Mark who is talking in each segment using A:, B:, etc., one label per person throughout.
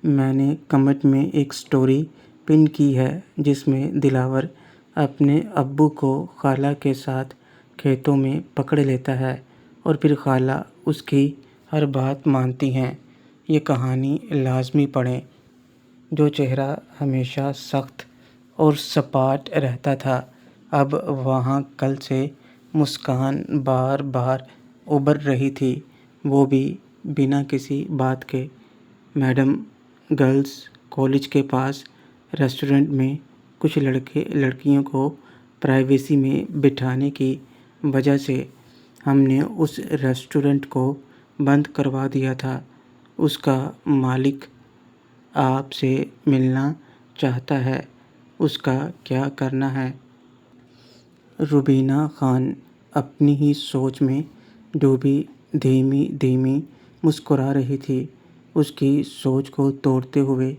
A: میں نے کمنٹ میں ایک سٹوری پن کی ہے جس میں دلاور اپنے ابو کو خالہ کے ساتھ کھیتوں میں پکڑ لیتا ہے اور پھر خالہ اس کی ہر بات مانتی ہیں۔ یہ کہانی لازمی پڑھیں۔ جو چہرہ ہمیشہ سخت اور سپاٹ رہتا تھا، اب وہاں کل سے مسکان بار بار ابھر رہی تھی، وہ بھی بنا کسی بات کے۔ میڈم، گرلز کالج کے پاس ریسٹورنٹ میں کچھ لڑکے لڑکیوں کو پرائیویسی میں بٹھانے کی وجہ سے ہم نے اس ریسٹورنٹ کو بند کروا دیا تھا۔ اس کا مالک آپ سے ملنا چاہتا ہے، اس کا کیا کرنا ہے؟ روبینہ خان اپنی ہی سوچ میں ڈوبی دھیمی دھیمی مسکرا رہی تھی۔ اس کی سوچ کو توڑتے ہوئے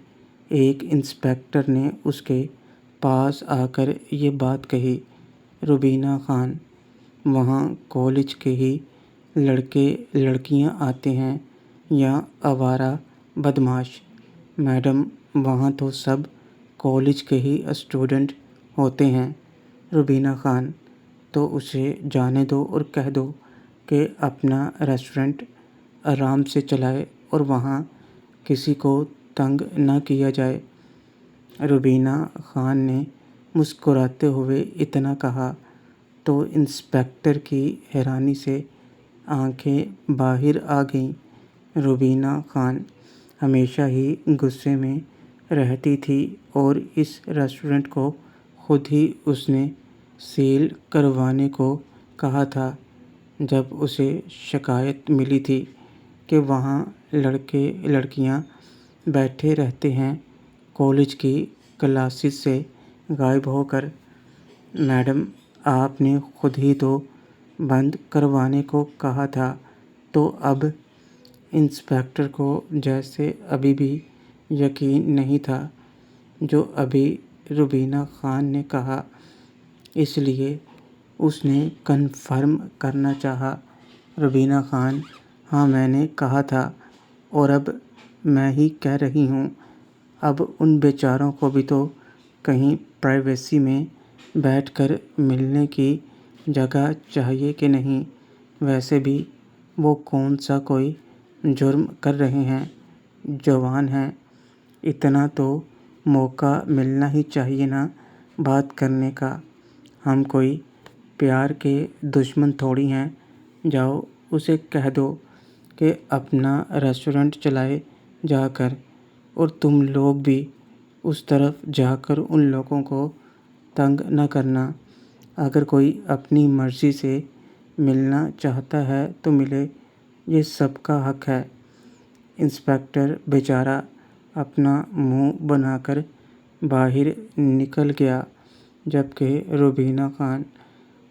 A: ایک انسپکٹر نے اس کے پاس آ کر یہ بات کہی، روبینہ خان، وہاں کالج کے ہی لڑکے لڑکیاں آتے ہیں یا آوارہ بدماش؟ میڈم، وہاں تو سب کالج کے ہی اسٹوڈنٹ ہوتے ہیں۔ روبینہ خان، تو اسے جانے دو اور کہہ دو کہ اپنا ریسٹورنٹ آرام سے چلائے اور وہاں کسی کو تنگ نہ کیا جائے۔ روبینہ خان نے مسکراتے ہوئے اتنا کہا تو انسپکٹر کی حیرانی سے آنکھیں باہر آ گئیں۔ روبینہ خان ہمیشہ ہی غصے میں رہتی تھی اور اس ریسٹورنٹ کو خود ہی اس نے سیل کروانے کو کہا تھا جب اسے شکایت ملی تھی کہ وہاں لڑکے لڑکیاں بیٹھے رہتے ہیں کالج کی کلاسز سے غائب ہو کر۔ میڈم، آپ نے خود ہی تو بند کروانے کو کہا تھا، تو اب؟ انسپکٹر کو جیسے ابھی بھی یقین نہیں تھا جو ابھی روبینہ خان نے کہا، اس لیے اس نے کنفرم کرنا چاہا۔ روبینہ خان، ہاں میں نے کہا تھا اور اب میں ہی کہہ رہی ہوں۔ اب ان بیچاروں کو بھی تو کہیں پرائیویسی میں بیٹھ کر ملنے کی جگہ چاہیے کہ نہیں؟ ویسے بھی وہ کون سا کوئی جرم کر رہے ہیں، جوان ہیں، اتنا تو موقع ملنا ہی چاہیے نا بات کرنے کا۔ ہم کوئی پیار کے دشمن تھوڑی ہیں۔ جاؤ اسے کہہ دو کہ اپنا ریسٹورنٹ چلائے جا کر، اور تم لوگ بھی اس طرف جا کر ان لوگوں کو تنگ نہ کرنا۔ اگر کوئی اپنی مرضی سے ملنا چاہتا ہے تو ملے، یہ سب کا حق ہے۔ انسپکٹر بیچارہ اپنا منہ بنا کر باہر نکل گیا، جبکہ روبینہ خان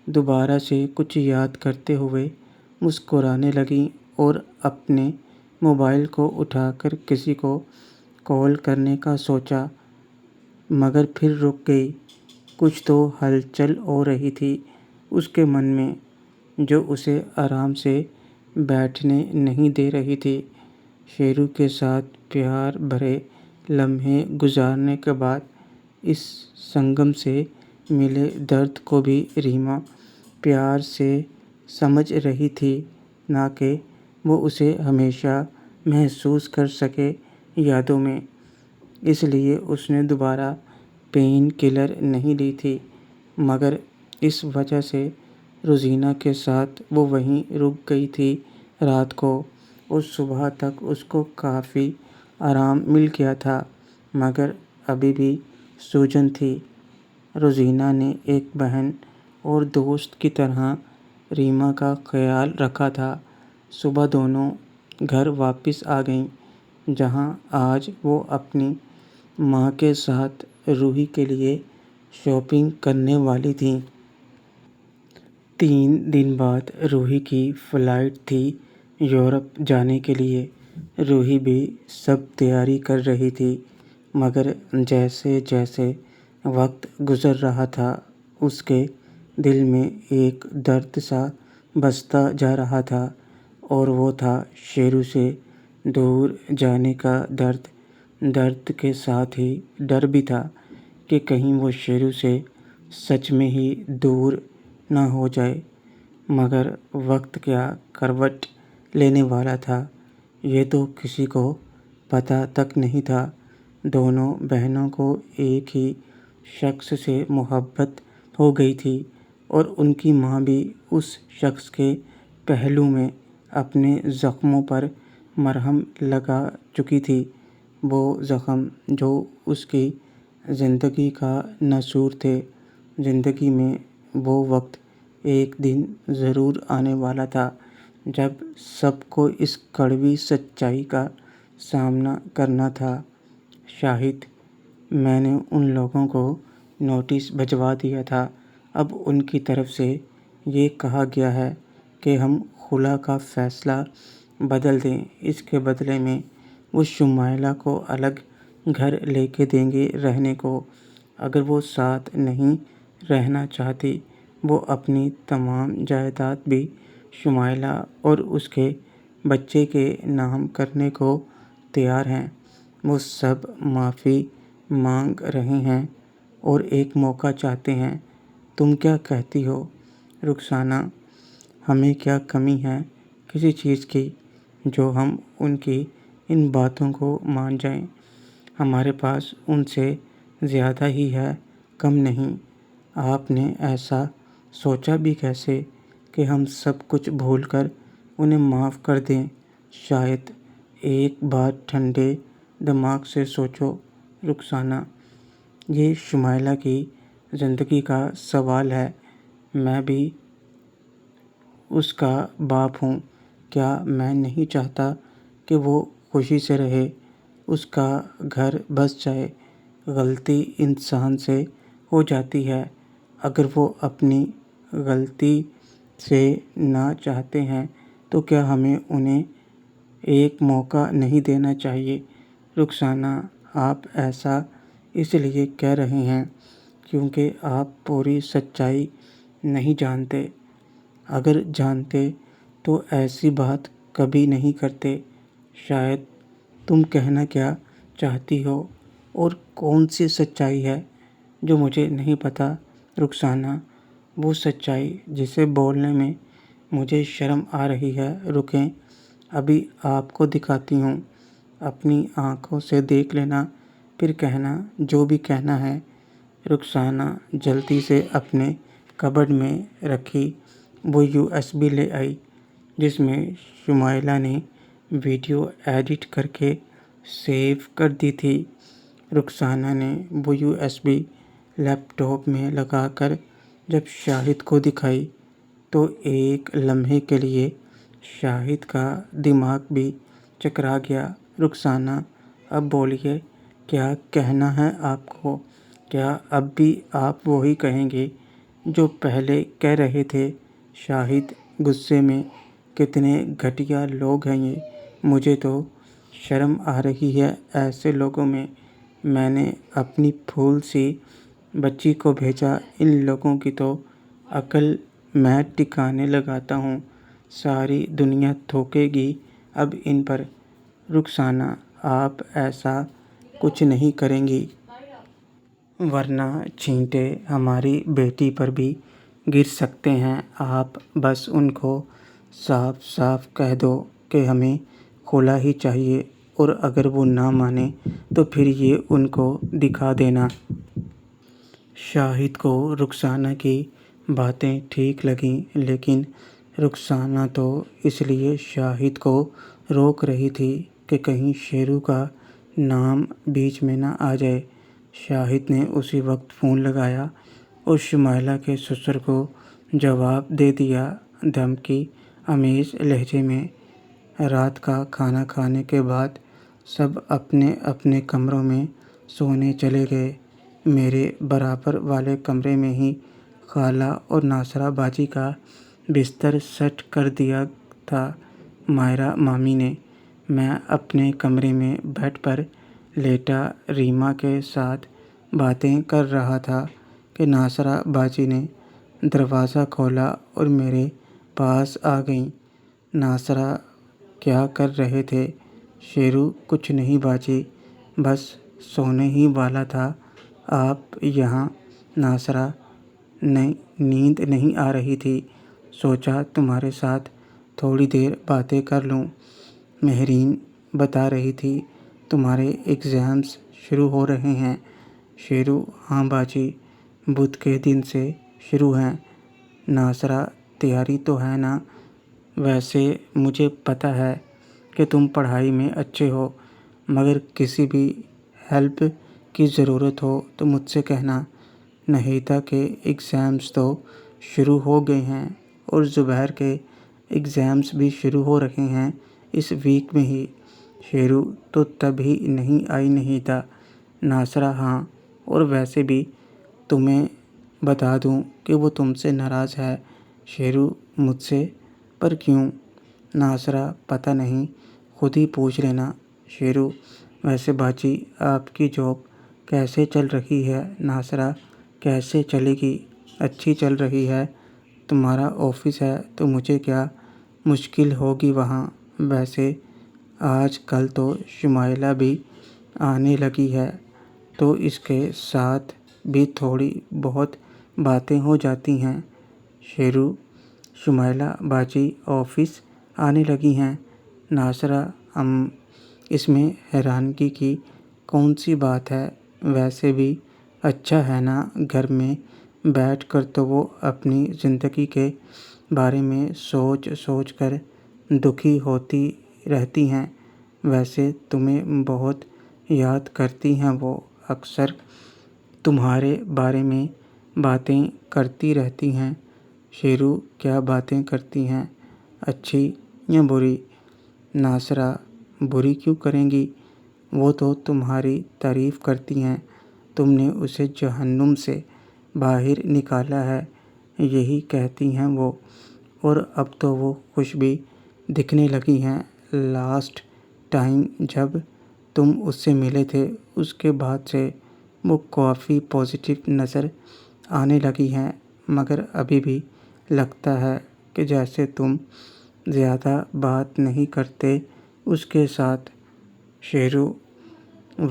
A: دوبارہ سے کچھ یاد کرتے ہوئے مسکرانے لگیں اور اپنے موبائل کو اٹھا کر کسی کو کال کرنے کا سوچا، مگر پھر رک گئی۔ کچھ تو ہلچل ہو رہی تھی اس کے من میں جو اسے آرام سے بیٹھنے نہیں دے رہی تھی۔ شیرو کے ساتھ پیار بھرے لمحے گزارنے کے بعد اس سنگم سے ملے درد کو بھی ریما پیار سے سمجھ رہی تھی، نہ کہ وہ اسے ہمیشہ محسوس کر سکے یادوں میں۔ اس لیے اس نے دوبارہ پین کلر نہیں لی تھی، مگر اس وجہ سے روزینہ کے ساتھ وہ وہیں رک گئی تھی رات کو، اور صبح تک اس کو کافی آرام مل گیا تھا، مگر ابھی بھی سوجن تھی۔ روزینہ نے ایک بہن اور دوست کی طرح ریما کا خیال رکھا تھا۔ صبح دونوں گھر واپس آ گئیں، جہاں آج وہ اپنی ماں کے ساتھ روحی کے لیے شاپنگ کرنے والی تھیں۔ 3 دن بعد روحی کی فلائٹ تھی یورپ جانے کے لیے۔ روحی بھی سب تیاری کر رہی تھی، مگر جیسے جیسے وقت گزر رہا تھا اس کے دل میں ایک درد سا بستا جا رہا تھا، اور وہ تھا شیرو سے دور جانے کا درد۔ درد کے ساتھ ہی ڈر بھی تھا کہ کہیں وہ شیرو سے سچ میں ہی دور نہ ہو جائے، مگر وقت کیا کروٹ لینے والا تھا یہ تو کسی کو پتہ تک نہیں تھا۔ دونوں بہنوں کو ایک ہی شخص سے محبت ہو گئی تھی اور ان کی ماں بھی اس شخص کے پہلو میں اپنے زخموں پر مرہم لگا چکی تھی، وہ زخم جو اس کی زندگی کا نچوڑ تھے۔ زندگی میں وہ وقت ایک دن ضرور آنے والا تھا جب سب کو اس کڑوی سچائی کا سامنا کرنا تھا۔ شاہد، میں نے ان لوگوں کو نوٹس بھجوا دیا تھا، اب ان کی طرف سے یہ کہا گیا ہے کہ ہم خلا کا فیصلہ بدل دیں، اس کے بدلے میں وہ شمائلہ کو الگ گھر لے کے دیں گے رہنے کو۔ اگر وہ ساتھ نہیں رہنا چاہتی، وہ اپنی تمام جائیداد بھی شمائلہ اور اس کے بچے کے نام کرنے کو تیار ہیں۔ وہ سب معافی مانگ رہے ہیں اور ایک موقع چاہتے ہیں۔ تم کیا کہتی ہو رخسانہ؟ ہمیں کیا کمی ہے کسی چیز کی جو ہم ان کی ان باتوں کو مان جائیں؟ ہمارے پاس ان سے زیادہ ہی ہے، کم نہیں۔ آپ نے ایسا سوچا بھی کیسے کہ ہم سب کچھ بھول کر انہیں معاف کر دیں؟ شاید ایک بار ٹھنڈے دماغ سے سوچو رخسانہ، یہ شمائلہ کی زندگی کا سوال ہے، میں بھی اس کا باپ ہوں۔ کیا میں نہیں چاہتا کہ وہ خوشی سے رہے، اس کا گھر بس جائے؟ غلطی انسان سے ہو جاتی ہے، اگر وہ اپنی غلطی سے نہ چاہتے ہیں تو کیا ہمیں انہیں ایک موقع نہیں دینا چاہیے؟ رخسانہ، آپ ایسا اس لیے کہہ رہے ہیں کیونکہ آپ پوری سچائی نہیں جانتے۔ اگر جانتے تو ایسی بات کبھی نہیں کرتے۔ شاید تم کہنا کیا چاہتی ہو اور کون سی سچائی ہے جو مجھے نہیں پتہ رخسانہ؟ وہ سچائی جسے بولنے میں مجھے شرم آ رہی ہے۔ رکیں، ابھی آپ کو دکھاتی ہوں، اپنی آنکھوں سے دیکھ لینا، پھر کہنا جو بھی کہنا ہے۔ رخسانہ جلدی سے اپنے کبرڈ میں رکھی وہ USB لے آئی جس میں شمائلہ نے ویڈیو ایڈٹ کر کے سیو کر دی تھی۔ رخسانہ نے وہ USB لیپ ٹاپ میں لگا کر جب شاہد کو دکھائی تو ایک لمحے کے لیے شاہد کا دماغ بھی چکرا گیا۔ رخسانہ، اب بولیے، کیا کہنا ہے آپ کو؟ کیا اب بھی آپ وہی کہیں گے جو پہلے کہہ رہے تھے؟ شاہد غصے میں، کتنے گھٹیا لوگ ہیں یہ، مجھے تو شرم آ رہی ہے ایسے لوگوں میں۔ میں نے اپنی پھول سی بچی کو بھیجا، ان لوگوں کی تو عقل میں ٹھکانے لگاتا ہوں، ساری دنیا تھوکے گی اب ان پر۔ رخسانہ، آپ ایسا کچھ نہیں کریں گی، ورنہ چھینٹے ہماری بیٹی پر بھی گر سکتے ہیں۔ آپ بس ان کو صاف صاف کہہ دو کہ ہمیں خلا ہی چاہیے، اور اگر وہ نہ مانیں تو پھر یہ ان کو دکھا دینا۔ شاہد کو رخسانہ کی باتیں ٹھیک لگیں، لیکن رخسانہ تو اس لیے شاہد کو روک رہی تھی کہ کہیں شیرو کا نام بیچ میں نہ آ جائے۔ شاہد نے اسی وقت فون لگایا اور شمائلہ کے سسر کو جواب دے دیا دھمکی آمیز لہجے میں۔ رات کا کھانا کھانے کے بعد سب اپنے اپنے کمروں میں سونے چلے گئے۔ میرے برابر والے کمرے میں ہی خالہ اور ناصرہ باجی کا بستر سیٹ کر دیا تھا ماہرہ مامی نے۔ میں اپنے کمرے میں بیڈ پر لیٹا ریما کے ساتھ باتیں کر رہا تھا کہ ناصرہ باجی نے دروازہ کھولا اور میرے پاس آ گئیں۔ ناصرہ، کیا کر رہے تھے؟ شیرو، کچھ نہیں باجی، بس سونے ہی والا تھا آپ یہاں۔ ناصرہ نیند نہیں آ رہی تھی، سوچا تمہارے ساتھ تھوڑی دیر باتیں کر لوں۔ مہرین بتا رہی تھی تمہارے ایگزامز شروع ہو رہے ہیں۔ شیرو: ہاں باجی، بدھ کے دن سے شروع ہیں۔ ناصرہ: تیاری تو ہے نا؟ ویسے مجھے پتہ ہے کہ تم پڑھائی میں اچھے ہو، مگر کسی بھی ہیلپ کی ضرورت ہو تو مجھ سے کہنا۔ نہیتا کے ایگزامز تو شروع ہو گئے ہیں اور زبیر کے ایگزامز بھی شروع ہو رہے ہیں اس ویک میں ہی۔ شیرو: تو تب ہی نہیں آئی نہیتا؟ ناصرہ: ہاں، اور ویسے بھی تمہیں بتا دوں کہ وہ تم سے ناراض ہے۔ شیرو: مجھ سے؟ پر کیوں؟ ناصرہ: پتہ نہیں، خود ہی پوچھ لینا۔ شیرو: ویسے باجی آپ کی جاب کیسے چل رہی ہے؟ ناصرہ: کیسے چلے گی، اچھی چل رہی ہے۔ تمہارا آفس ہے تو مجھے کیا مشکل ہوگی وہاں۔ ویسے آج کل تو شمائلہ بھی آنے لگی ہے تو اس کے ساتھ بھی تھوڑی بہت باتیں ہو جاتی ہیں۔ شیرو: شمائلہ باجی آفس آنے لگی ہیں؟ ناصرہ: اس میں حیرانگی کی کون سی بات ہے؟ ویسے بھی اچھا ہے نا، گھر میں بیٹھ کر تو وہ اپنی زندگی کے بارے میں سوچ سوچ کر دکھی ہوتی رہتی ہیں۔ ویسے تمہیں بہت یاد کرتی ہیں وہ، اکثر تمہارے بارے میں باتیں کرتی رہتی ہیں۔ شیرو: کیا باتیں کرتی ہیں، اچھی یا بری؟ ناصرہ: بری کیوں کریں گی، وہ تو تمہاری تعریف کرتی ہیں، تم نے اسے جہنم سے باہر نکالا ہے، یہی کہتی ہیں وہ۔ اور اب تو وہ خوش بھی دکھنے لگی ہیں۔ لاسٹ ٹائم جب تم اس سے ملے تھے اس کے بعد سے وہ کافی پازیٹیو نظر آنے لگی ہیں، مگر ابھی بھی لگتا ہے کہ جیسے تم زیادہ بات نہیں کرتے اس کے ساتھ۔ شیرو: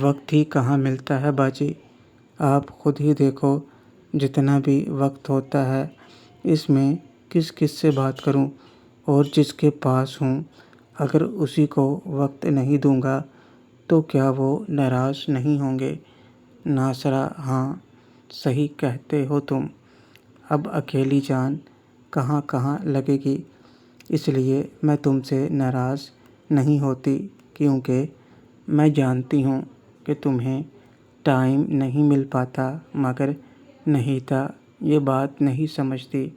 A: وقت ہی کہاں ملتا ہے باجی، آپ خود ہی دیکھو، جتنا بھی وقت ہوتا ہے اس میں کس کس سے بات کروں، اور جس کے پاس ہوں اگر اسی کو وقت نہیں دوں گا تو کیا وہ ناراض نہیں ہوں گے؟ ناصرہ: ہاں صحیح کہتے ہو تم، اب اکیلی جان کہاں کہاں لگے گی، اس لیے میں تم سے ناراض نہیں ہوتی، کیونکہ میں جانتی ہوں کہ تمہیں ٹائم نہیں مل پاتا، مگر نہیتا یہ بات نہیں سمجھتی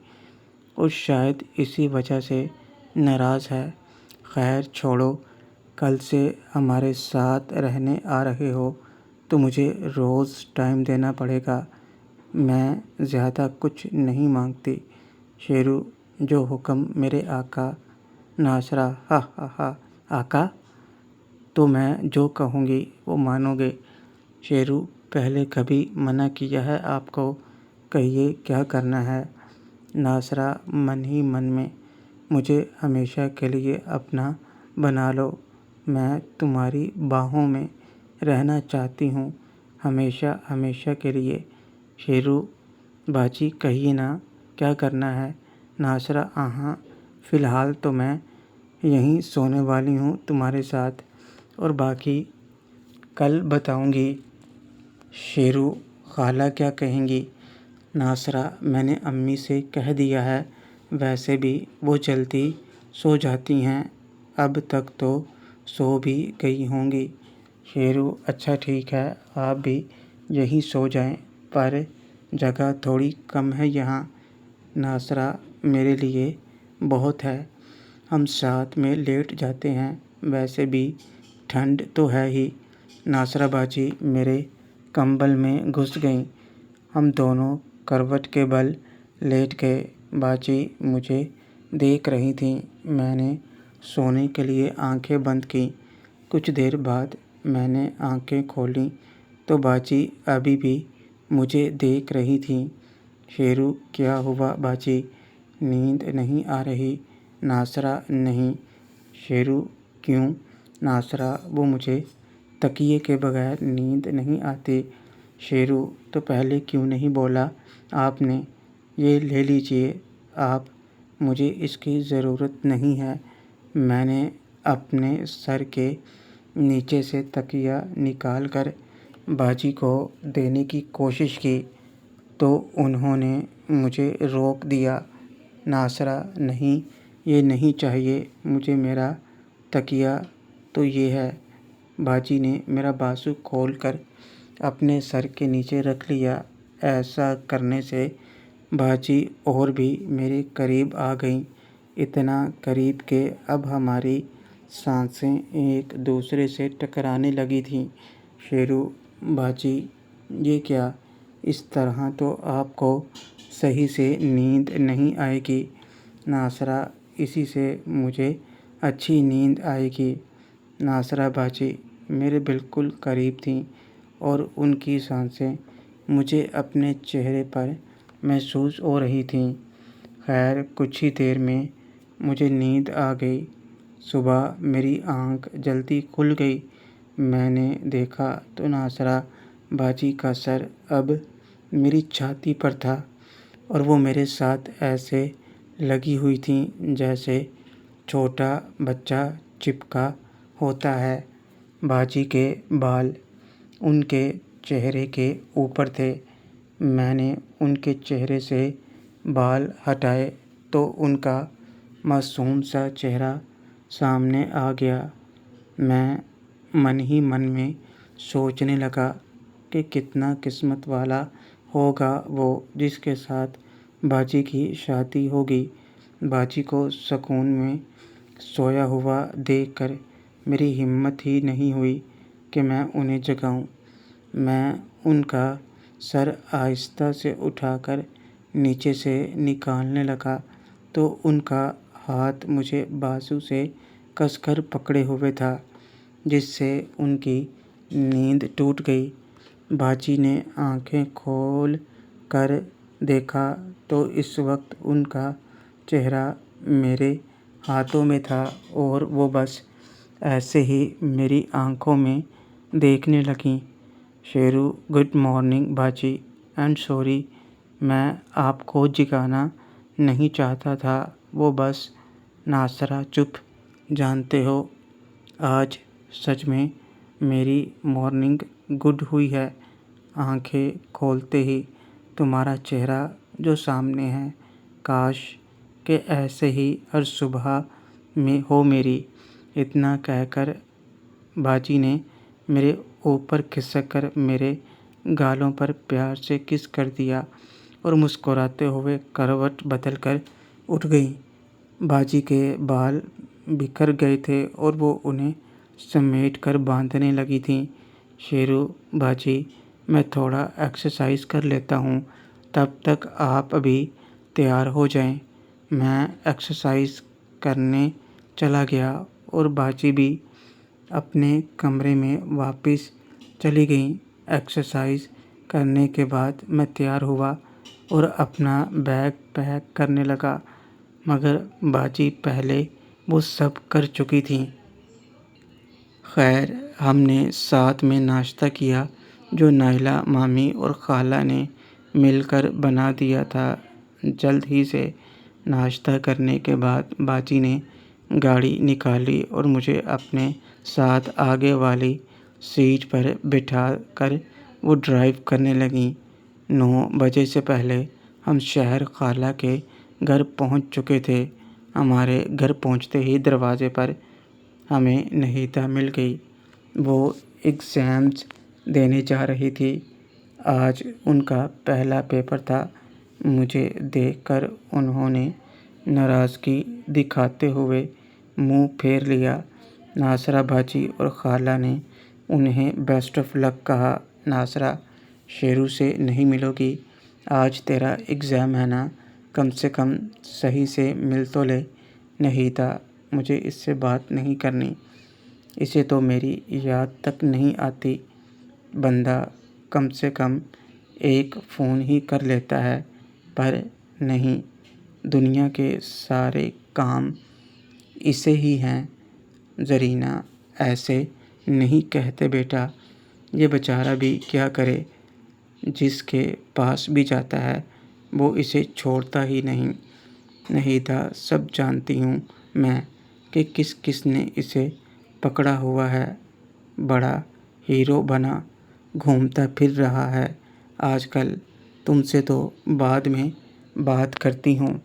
A: اور شاید اسی وجہ سے ناراض ہے۔ خیر چھوڑو، کل سے ہمارے ساتھ رہنے آ رہے ہو تو مجھے روز ٹائم دینا پڑے گا، میں زیادہ کچھ نہیں مانگتی۔ شیرو: جو حکم میرے آقا۔ ناصرہ: ہا ہا ہا، آقا؟ تو میں جو کہوں گی وہ مانو گے؟ شیرو: پہلے کبھی منع کیا ہے آپ کو، کہیے کیا کرنا ہے؟ ناصرہ من ہی من میں: مجھے ہمیشہ کے لیے اپنا بنا لو، میں تمہاری باہوں میں رہنا چاہتی ہوں، ہمیشہ ہمیشہ کے لیے۔ شیرو: باجی کہیے نا کیا کرنا ہے؟ ناصرہ: ہاں فی الحال تو میں یہیں سونے والی ہوں تمہارے ساتھ، اور باقی کل بتاؤں گی۔ شیرو: خالہ کیا کہیں گی؟ ناصرہ: میں نے امی سے کہہ دیا ہے، ویسے بھی وہ جلدی سو جاتی ہیں، اب تک تو سو بھی گئی ہوں گی۔ شیرو: اچھا ٹھیک ہے، آپ بھی یہیں سو جائیں، پر جگہ تھوڑی کم ہے یہاں۔ ناصرہ: میرے لیے بہت ہے، ہم ساتھ میں لیٹ جاتے ہیں، ویسے بھی ٹھنڈ تو ہے ہی۔ ناصرہ باجی میرے کمبل میں گھس گئیں، ہم دونوں کروٹ کے بل لیٹ گئے۔ باجی مجھے دیکھ رہی تھیں، میں نے سونے کے لیے آنکھیں بند کیں، کچھ دیر بعد میں نے آنکھیں کھولیں تو باجی ابھی بھی مجھے دیکھ رہی تھیں۔ شیرو: کیا ہوا باجی، نیند نہیں آ رہی؟ ناصرہ: نہیں۔ شیرو: کیوں؟ ناصرہ: وہ مجھے تکیے کے بغیر نیند نہیں آتی۔ شیرو تو پہلے کیوں نہیں بولا آپ نے؟ یہ لے لیجئے آپ، مجھے اس کی ضرورت نہیں ہے۔ میں نے اپنے سر کے نیچے سے تکیہ نکال کر باجی کو دینے کی کوشش کی تو انہوں نے مجھے روک دیا۔ ناصرہ، نہیں، یہ نہیں چاہیے مجھے، میرا تکیہ تو یہ ہے۔ باجی نے میرا بازو کھول کر اپنے سر کے نیچے رکھ لیا۔ ایسا کرنے سے باجی اور بھی میرے قریب آ گئیں، اتنا قریب کہ اب ہماری سانسیں ایک دوسرے سے ٹکرانے لگی تھیں۔ شیرو، باجی، یہ کیا؟ اس طرح تو آپ کو صحیح سے نیند نہیں آئے گی۔ ناصرہ، اسی سے مجھے اچھی نیند آئے گی۔ ناصرہ باجی میرے بالکل قریب تھیں اور ان کی سانسیں مجھے اپنے چہرے پر محسوس ہو رہی تھیں۔ خیر کچھ ہی دیر میں مجھے نیند آ گئی۔ صبح میری آنکھ جلدی کھل گئی۔ میں نے دیکھا تو ناصرہ باجی کا سر اب میری چھاتی پر تھا اور وہ میرے ساتھ ایسے لگی ہوئی تھیں جیسے چھوٹا بچہ چپکا ہوتا ہے۔ باجی کے بال ان کے چہرے کے اوپر تھے۔ میں نے ان کے چہرے سے بال ہٹائے تو ان کا معصوم سا چہرہ سامنے آ گیا۔ میں من ہی من میں سوچنے لگا کہ کتنا قسمت والا ہوگا وہ جس کے ساتھ باجی کی شادی ہوگی۔ باجی کو سکون میں سویا ہوا دیکھ کر میری ہمت ہی نہیں ہوئی کہ میں انہیں جگاؤں۔ میں ان کا سر آہستہ سے اٹھا کر نیچے سے نکالنے لگا تو ان کا ہاتھ مجھے بازو سے کس کر پکڑے ہوئے تھا، جس سے ان کی نیند ٹوٹ گئی۔ باجی نے آنکھیں کھول کر دیکھا تو اس وقت ان کا چہرہ میرے ہاتھوں میں تھا اور وہ بس ایسے ہی میری آنکھوں میں دیکھنے لگیں۔ شیرو، گڈ مارننگ باجی، اینڈ سوری، میں آپ کو جگانا نہیں چاہتا تھا، وہ بس۔ ناصرہ، چپ، جانتے ہو آج سچ میں میری مارننگ گڈ ہوئی ہے۔ آنکھیں کھولتے ہی تمہارا چہرہ جو سامنے ہے، کاش کہ ایسے ہی ہر صبح میں ہو میری۔ اتنا کہہ کر باجی نے میرے اوپر کھسک کر میرے گالوں پر پیار سے کس کر دیا اور مسکراتے ہوئے کروٹ بدل کر اٹھ گئیں۔ باجی کے بال بکھر گئے تھے اور وہ انہیں سمیٹ کر باندھنے لگی تھیں۔ شیرو، باجی، میں تھوڑا ایکسرسائز کر لیتا ہوں، تب تک آپ ابھی تیار ہو جائیں۔ میں ایکسرسائز کرنے چلا گیا اور باجی بھی اپنے کمرے میں واپس چلی گئیں۔ ایکسرسائز کرنے کے بعد میں تیار ہوا اور اپنا بیگ پیک کرنے لگا، مگر باجی پہلے وہ سب کر چکی تھیں۔ خیر ہم نے ساتھ میں ناشتہ کیا جو نائلہ مامی اور خالہ نے مل کر بنا دیا تھا۔ جلد ہی سے ناشتہ کرنے کے بعد باجی نے گاڑی نکالی اور مجھے اپنے ساتھ آگے والی سیٹ پر بٹھا کر وہ ڈرائیو کرنے لگیں۔ 9 بجے سے پہلے ہم شہر خالہ کے گھر پہنچ چکے تھے۔ ہمارے گھر پہنچتے ہی دروازے پر ہمیں نہیتا مل گئی۔ وہ ایگزامز دینے جا رہی تھی۔ آج ان کا پہلا پیپر تھا۔ مجھے دیکھ کر انہوں نے ناراضگی دکھاتے ہوئے منہ پھیر لیا۔ ناصرہ باجی اور خالہ نے انہیں بیسٹ آف لک کہا۔ ناصرہ، شیرو سے نہیں ملو گی؟ آج تیرا ایگزام ہے نا، کم سے کم صحیح سے مل تو لے۔ نہیتا، مجھے اس سے بات نہیں کرنی، اسے تو میری یاد تک نہیں آتی۔ بندہ کم سے کم ایک فون ہی کر لیتا ہے، پر نہیں، دنیا کے سارے کام اسے ہی ہیں۔ زرینہ ایسے نہیں کہتے بیٹا، یہ بیچارہ بھی کیا کرے، جس کے پاس بھی جاتا ہے وہ اسے چھوڑتا ہی نہیں۔ نہیدہ، سب جانتی ہوں میں کہ کس کس نے اسے پکڑا ہوا ہے۔ بڑا ہیرو بنا گھومتا پھر رہا ہے آج کل۔ تم سے تو بعد میں بات کرتی ہوں۔